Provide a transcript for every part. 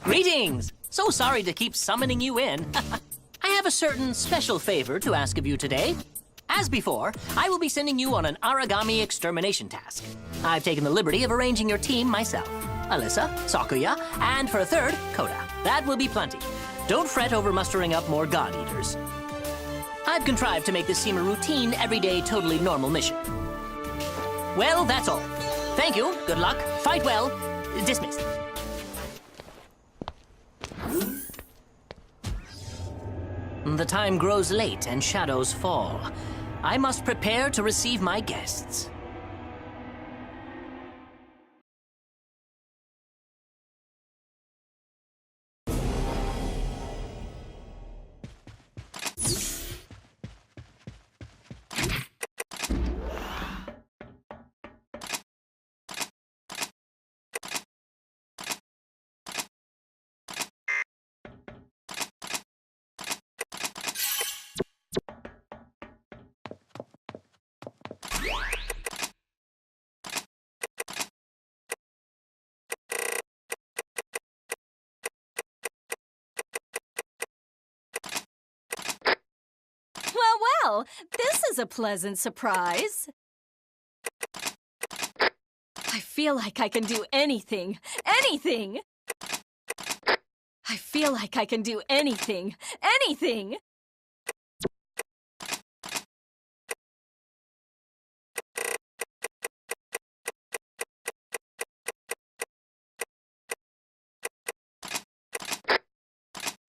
Greetings! So sorry to keep summoning you in. I have a certain special favor to ask of you today. As before, I will be sending you on an Aragami extermination task. I've taken the liberty of arranging your team myself. Alyssa, Sakuya, and for a third, Koda. That will be plenty. Don't fret over mustering up more God Eaters. I've contrived to make this seem a routine, everyday, totally normal mission. Well, that's all. Thank you, good luck, fight well, dismissed. The time grows late and shadows fall. I must prepare to receive my guests. Well, this is a pleasant surprise. I feel like I can do anything. Anything! I feel like I can do anything. Anything!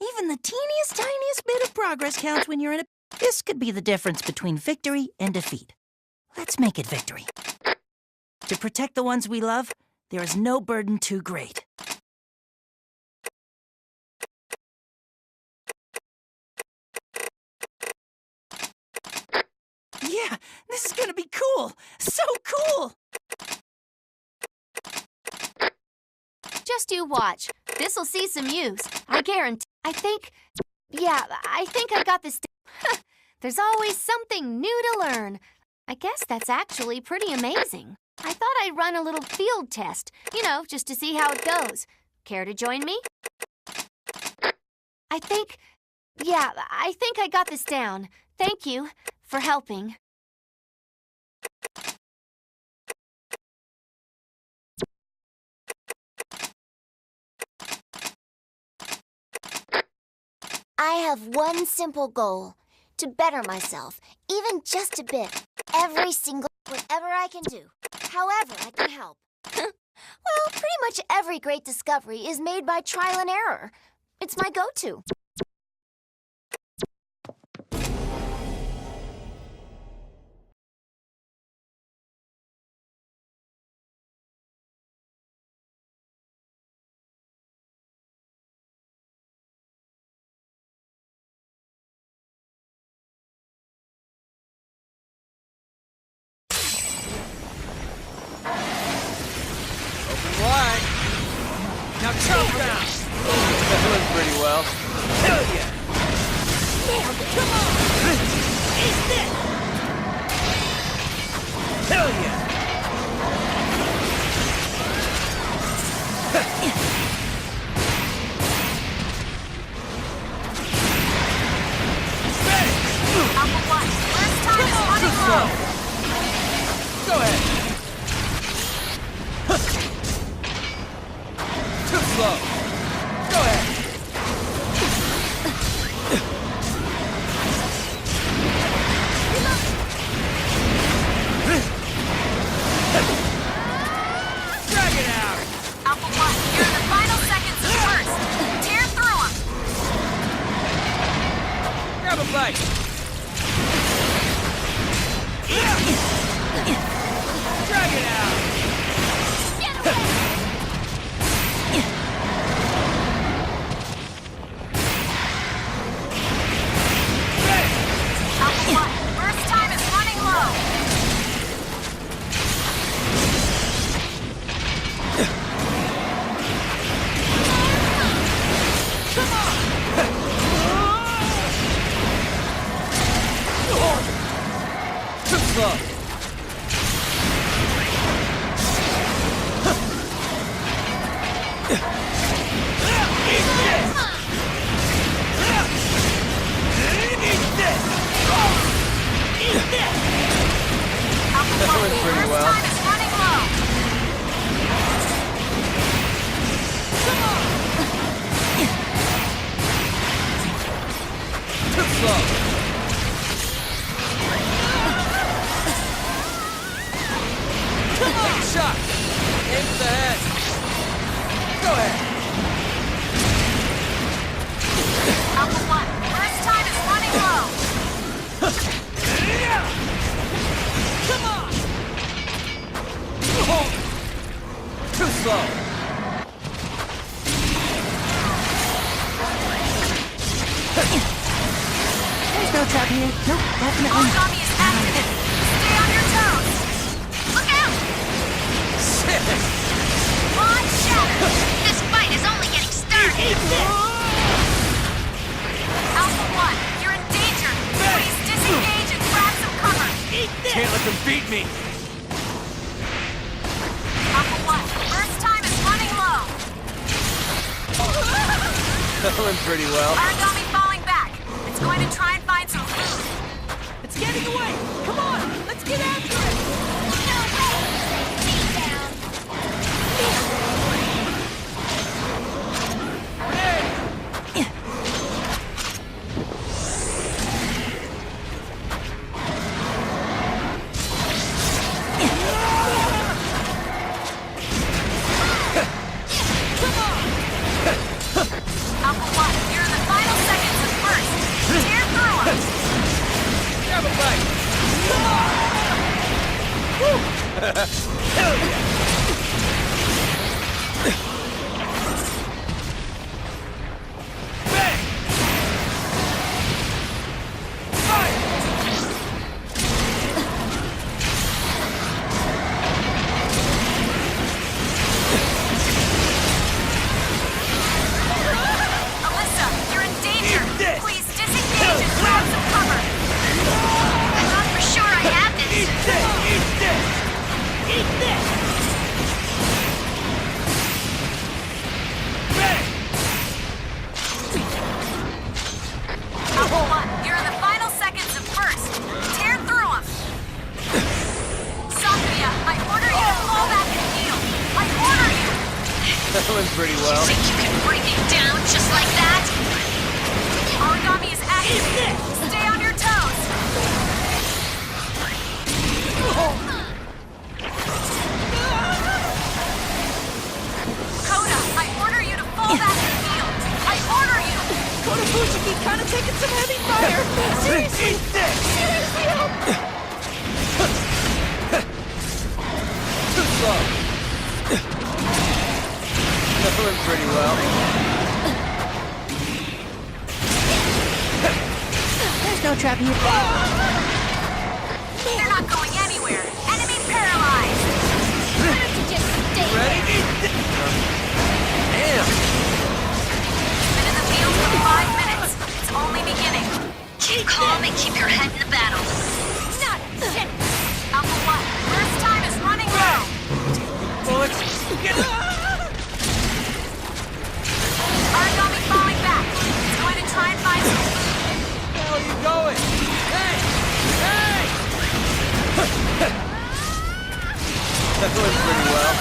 Even the teeniest, tiniest bit of progress counts when you're in a... This could be the difference between victory and defeat. Let's make it victory. To protect the ones we love, there is no burden too great. Yeah, this is gonna be cool! So cool! Just you watch. This'll see some use. I guarantee. I think I got this. There's always something new to learn. I guess that's actually pretty amazing. I thought I'd run a little field test, you know, just to see how it goes. Care to join me? I think I got this down. Thank you for helping. I have one simple goal, to better myself, even just a bit, every single, whatever I can do, however I can help. Well, pretty much every great discovery is made by trial and error. It's my go-to. Wide. Now choke down. That went pretty well. Hell yeah. Nailed it! Come on! Ace this! Hell yeah. Alpha 1, first time is running low. Go ahead. Too slow. Go ahead. Drag it out. Alpha 1, you're in the final seconds of first. Tear through them. Grab a bite. Drag it out. Get away. Alpha 1, first time is running low. Too slow. slow. There's no trap here. Nope, definitely. Aragami is active. Stay on your toes. Look out! Sick. On shadow. This fight is only getting started. Alpha 1, you're in danger. Please disengage and grab some cover. Can't let them beat me. Alpha 1, first time is running low. That went pretty well. Aragami falling back. It's going to try and find some food. It's getting away. Come on, let's get after it. No way! Be down. Alpha 1, you're in the final seconds of first. Tear through us. Grab a bite. Hell yeah. Bang! Fire! Alyssa, you're in danger. Eat this. Please disengage and grab some cover. I thought for sure I had this. Eat this! Eat this! Eat this! Bang! Alpha 1, you're in the final seconds of first. Tear through them. Sophia, I order you to fall back and heal. I order you. That went pretty well. Think you can bring me down just like that? Aragami is active. Stay on your toes. Koda, I order you to fall back and heal. I order you. Koda Fushigi kind of taking some heavy fire. Seriously. Eat this! Seriously, help. Too slow. That went pretty well. There's no trap here. They're not going anywhere. Enemy paralyzed. Why don't you just stay Ready? there? Eat this! Damn! Been in the field for 5 minutes. It's only beginning. Keep calm and keep your head in the battle. Not shit. Alpha 1, first time is running low. Bullets! Get Aragami falling back. It's going to try and find some food. Where are you going? Hey! Hey! That went pretty well.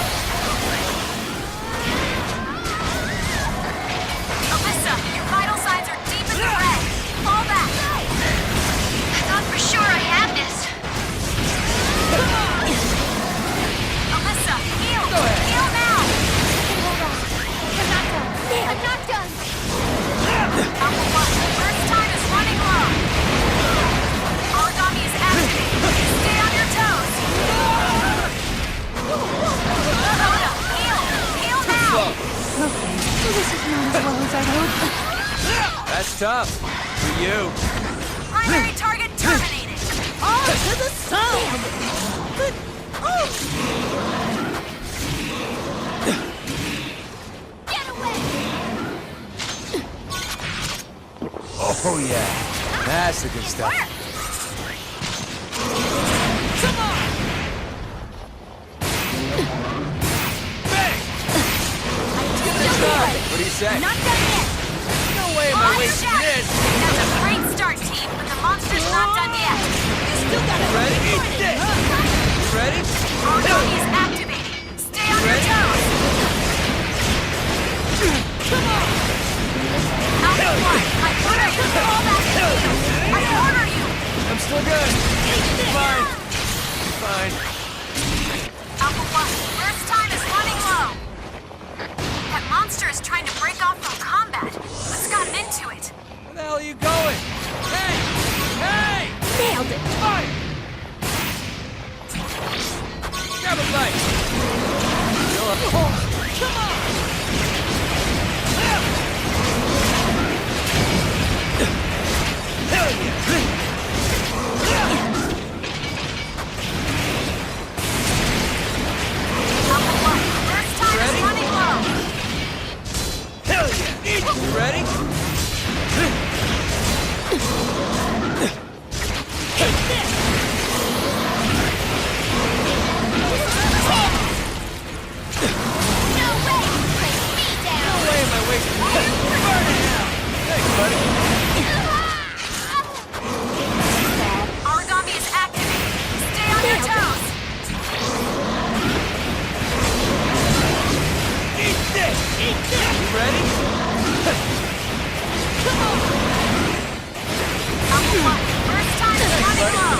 Alyssa, your vital signs are deep in the red. Fall back. I thought for sure I had this. Alyssa, heal. Go ahead. Heal now. Hold on. I'm not done. I'm not done. Alpha 1, first time is running low. Aragami is activated. Stay on your toes. Koda, heal. Heal now. Slow. Okay, so this is not as well as I hoped. That's tough. For you. Primary target terminated. On to the sun! Good. Oh! Get away. Oh, yeah. That's the good stuff. Come on. Bang! What do you say? Not done yet. No way am I wasting this. That's a great start, team, but the monster's not done yet. You still got it. Ready? Eat this! Ready? Aragami is activating. Stay on your Ready? toes. Come on! Alpha 1, I order you to fall back and heal. I order you. I'm still good. Fine. Fine. Alpha 1, first time is running low. That monster is trying to break off from combat. What's gotten into it? Where the hell are you going? Hey! Hey! Nailed it. Fire! Grab a bite. You ready? Aragami is activated. Stay on your toes. Eat this! You ready? First time is running low.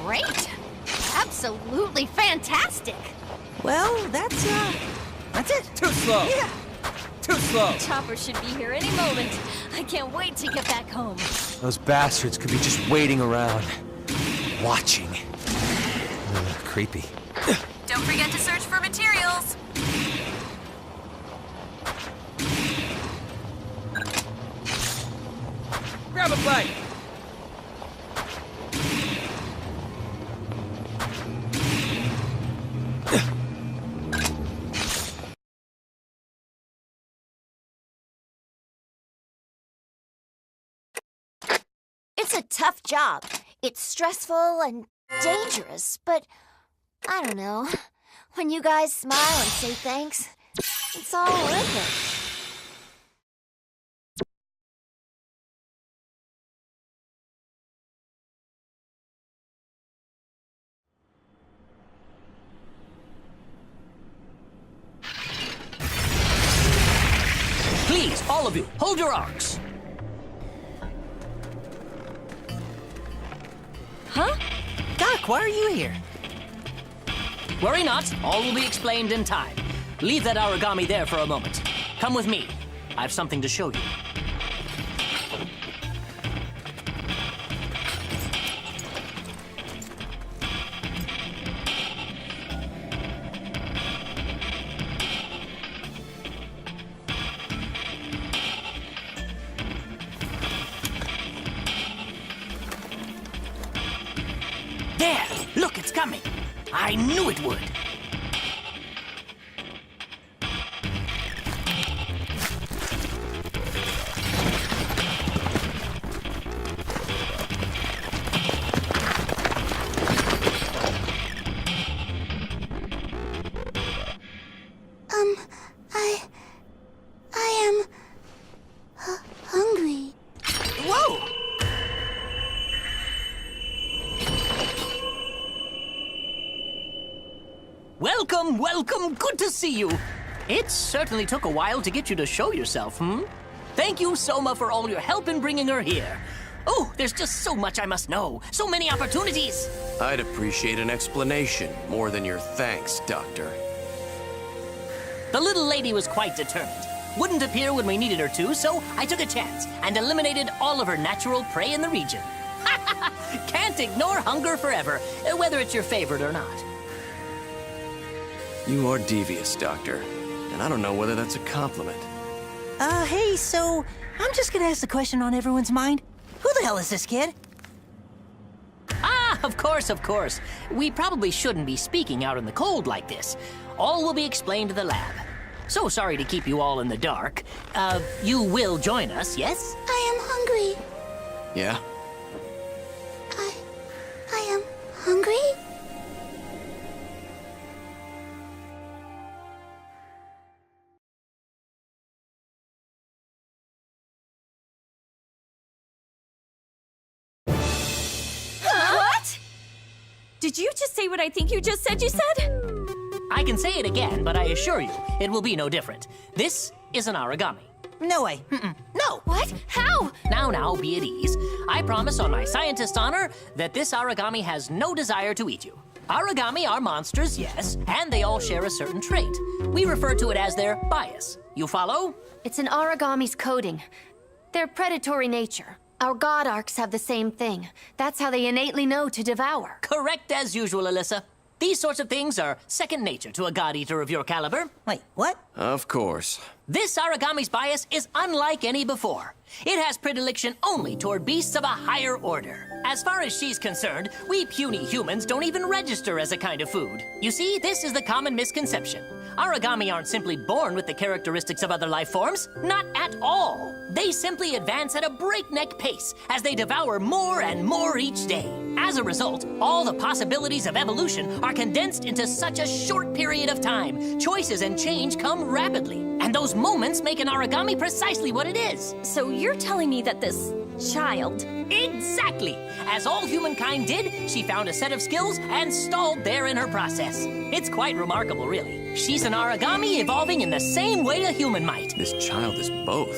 Great! Absolutely fantastic! Well, that's it. Too slow. Yeah. Too slow. Chopper should be here any moment. I can't wait to get back home. Those bastards could be just waiting around, watching. Creepy. Don't forget to search for materials. Grab a bite. It's a tough job. It's stressful and dangerous, but I don't know. When you guys smile and say thanks, it's all worth it. Please, all of you, hold your arcs. Huh? Doc, why are you here? Worry not, all will be explained in time. Leave that Aragami there for a moment. Come with me. I have something to show you. There! Look, it's coming! I knew it would! I am hungry. Whoa! Welcome, welcome, good to see you. It certainly took a while to get you to show yourself, Thank you, Soma, for all your help in bringing her here. Oh, there's just so much I must know. So many opportunities. I'd appreciate an explanation more than your thanks, Doctor. The little lady was quite determined. Wouldn't appear when we needed her to, so I took a chance and eliminated all of her natural prey in the region. Can't ignore hunger forever, whether it's your favorite or not. You are devious, Doctor, and I don't know whether that's a compliment. Hey, so I'm just gonna ask the question on everyone's mind. Who the hell is this kid? Ah, of course, of course. We probably shouldn't be speaking out in the cold like this. All will be explained to the lab. So sorry to keep you all in the dark. You will join us, yes? I am hungry. Yeah? I am hungry? Did you just say what I think you just said you said? I can say it again, but I assure you, it will be no different. This is an origami. No way. No. What? How? Now, be at ease. I promise on my scientist honor that this origami has no desire to eat you. Origami are monsters, yes, and they all share a certain trait. We refer to it as their bias. You follow? It's an origami's coding. Their predatory nature. Our god arcs have the same thing. That's how they innately know to devour. Correct as usual, Alyssa. These sorts of things are second nature to a god eater of your caliber. Wait, what? Of course. This origami's bias is unlike any before. It has predilection only toward beasts of a higher order. As far as she's concerned, we puny humans don't even register as a kind of food. You see, this is the common misconception. Origami aren't simply born with the characteristics of other life forms. Not at all. They simply advance at a breakneck pace as they devour more and more each day. As a result, all the possibilities of evolution are condensed into such a short period of time. Choices and change come rapidly. And those moments make an origami precisely what it is. So you're telling me that this child... Exactly! As all humankind did, she found a set of skills and stalled there in her process. It's quite remarkable, really. She's an origami evolving in the same way a human might. This child is both.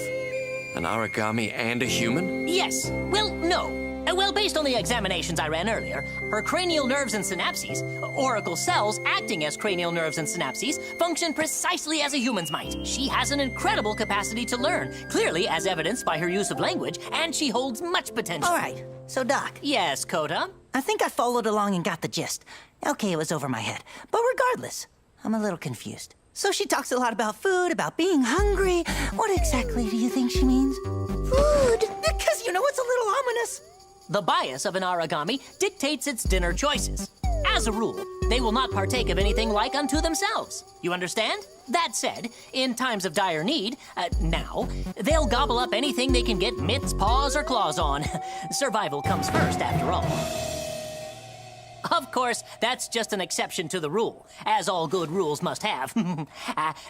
An origami and a human? Yes. Well, no. Well, based on the examinations I ran earlier, her cranial nerves and synapses, oracle cells acting as cranial nerves and synapses, function precisely as a human's might. She has an incredible capacity to learn, clearly as evidenced by her use of language, and she holds much potential. All right. So, Doc. Yes, Coda? I think I followed along and got the gist. Okay, it was over my head. But regardless, I'm a little confused. So she talks a lot about food, about being hungry. What exactly do you think she means? Food! Because, you know, it's a little ominous. The bias of an origami dictates its dinner choices. As a rule, they will not partake of anything like unto themselves. You understand? That said, in times of dire need, now, they'll gobble up anything they can get mitts, paws, or claws on. Survival comes first, after all. Of course, that's just an exception to the rule, as all good rules must have.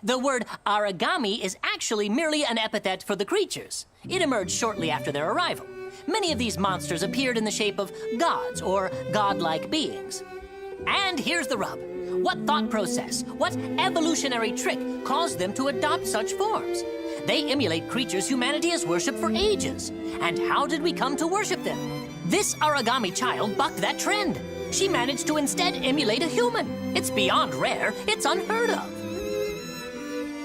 The word origami is actually merely an epithet for the creatures. It emerged shortly after their arrival. Many of these monsters appeared in the shape of gods or godlike beings. And here's the rub. What thought process, what evolutionary trick caused them to adopt such forms? They emulate creatures humanity has worshipped for ages. And how did we come to worship them? This origami child bucked that trend. She managed to instead emulate a human. It's beyond rare. It's unheard of.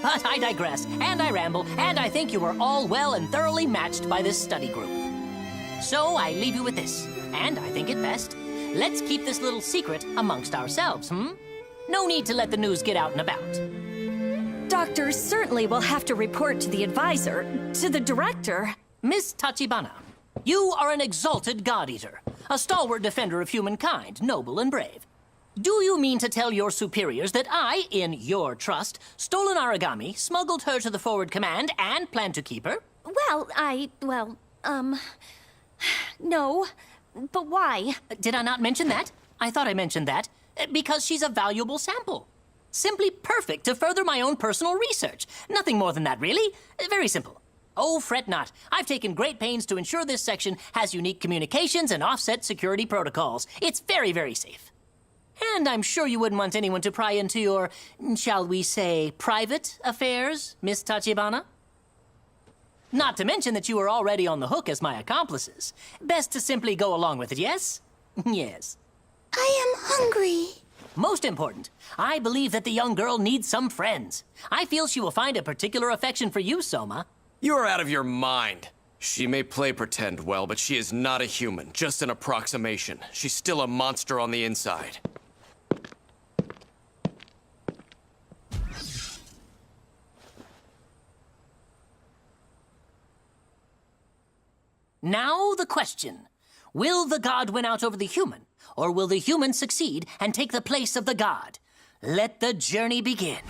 But I digress, and I ramble, and I think you are all well and thoroughly matched by this study group. So I leave you with this, and I think it best. Let's keep this little secret amongst ourselves, No need to let the news get out and about. Doctors certainly will have to report to the advisor, to the director. Miss Tachibana, you are an exalted god-eater, a stalwart defender of humankind, noble and brave. Do you mean to tell your superiors that I, in your trust, stole an origami, smuggled her to the forward command, and plan to keep her? Well, no. But why? Did I not mention that? I thought I mentioned that. Because she's a valuable sample. Simply perfect to further my own personal research. Nothing more than that, really. Very simple. Oh, fret not. I've taken great pains to ensure this section has unique communications and offset security protocols. It's very, very safe. And I'm sure you wouldn't want anyone to pry into your, shall we say, private affairs, Miss Tachibana? Not to mention that you are already on the hook as my accomplices. Best to simply go along with it, yes? Yes. I am hungry. Most important, I believe that the young girl needs some friends. I feel she will find a particular affection for you, Soma. You are out of your mind. She may play pretend well, but she is not a human, just an approximation. She's still a monster on the inside. Now the question. Will the god win out over the human, or will the human succeed and take the place of the god? Let the journey begin.